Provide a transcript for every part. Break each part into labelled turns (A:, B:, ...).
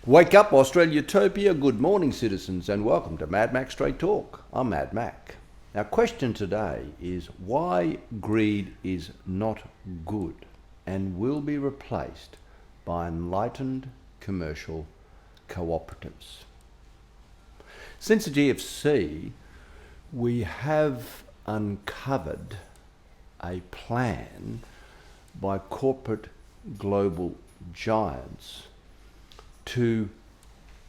A: Wake up, Australia Utopia. Good morning, citizens, and welcome to MADMAX Straight Talk. I'm MADMAX. Our question today is why greed is not good and will be replaced by enlightened commercial cooperatives. Since the GFC, we have uncovered a plan by corporate global giants to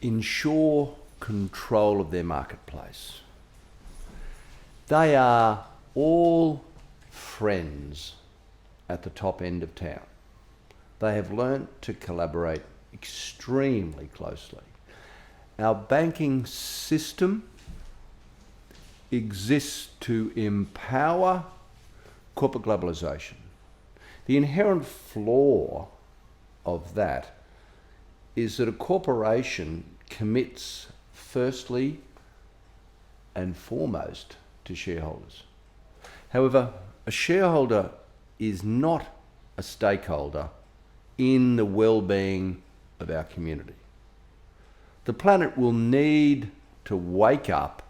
A: ensure control of their marketplace. They are all friends at the top end of town. They have learnt to collaborate extremely closely. Our banking system exists to empower corporate globalisation. The inherent flaw of that is that a corporation commits firstly and foremost to shareholders. However, a shareholder is not a stakeholder in the well-being of our community. The planet will need to wake up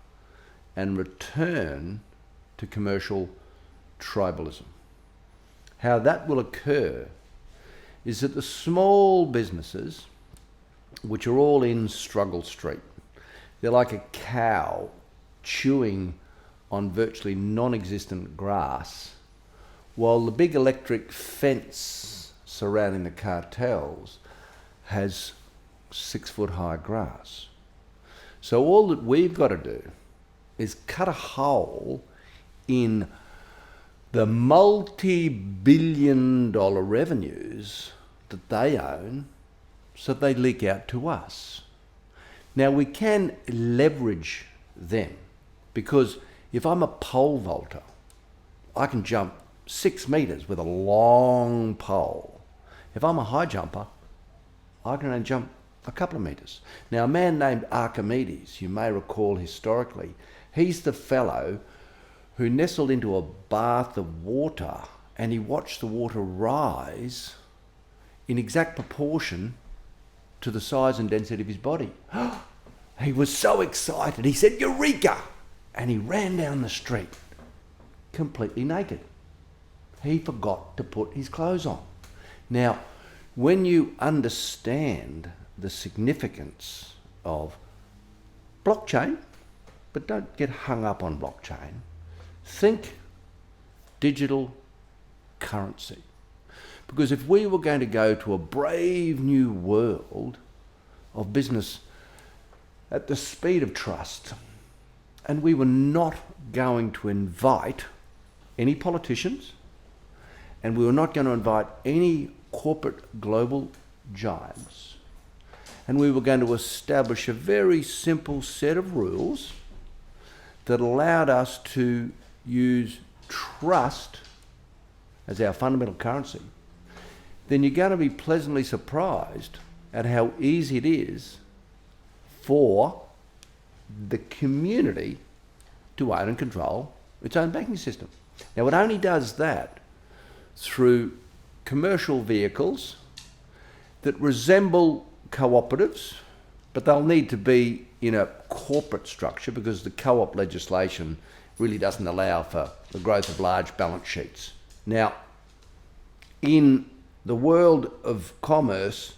A: and return to commercial tribalism. How that will occur is that the small businesses, which are all in struggle street, they're like a cow chewing on virtually non-existent grass, while the big electric fence surrounding the cartels has 6-foot high grass. So all that we've got to do is cut a hole in the multi-billion-dollar revenues that they own so they leak out to us. Now we can leverage them because if I'm a pole vaulter, I can jump 6 meters with a long pole. If I'm a high jumper, I can only jump a couple of meters. Now a man named Archimedes, you may recall historically, he's the fellow who nestled into a bath of water and he watched the water rise in exact proportion to the size and density of his body. He was so excited, he said, "Eureka!" And he ran down the street, completely naked. He forgot to put his clothes on. Now, when you understand the significance of blockchain, but don't get hung up on blockchain, think digital currency. Because if we were going to go to a brave new world of business at the speed of trust, and we were not going to invite any politicians, and we were not going to invite any corporate global giants, and we were going to establish a very simple set of rules that allowed us to use trust as our fundamental currency, then you're going to be pleasantly surprised at how easy it is for the community to own and control its own banking system. Now it only does that through commercial vehicles that resemble cooperatives, but they'll need to be in a corporate structure because the co-op legislation really doesn't allow for the growth of large balance sheets. Now, in the world of commerce,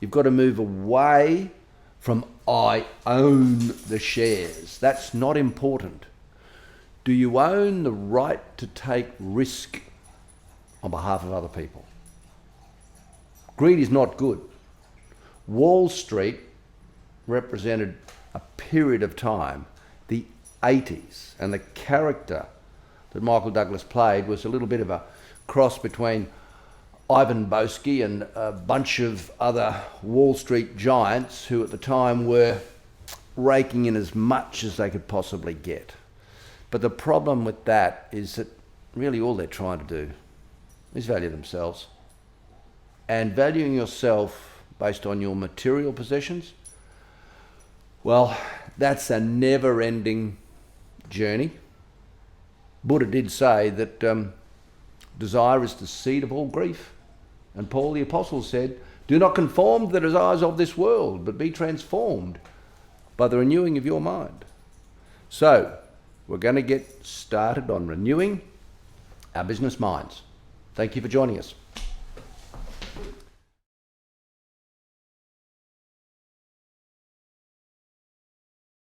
A: you've got to move away from I own the shares. That's not important. Do you own the right to take risk on behalf of other people? Greed is not good. Wall Street represented a period of time, the 80s, and the character that Michael Douglas played was a little bit of a cross between Ivan Boesky and a bunch of other Wall Street giants who at the time were raking in as much as they could possibly get. But the problem with that is that really all they're trying to do is value themselves. And valuing yourself based on your material possessions, well, that's a never-ending journey. Buddha did say that desire is the seed of all grief. And Paul the Apostle said, Do not conform to the desires of this world, but be transformed by the renewing of your mind. So, we're going to get started on renewing our business minds. Thank you for joining us.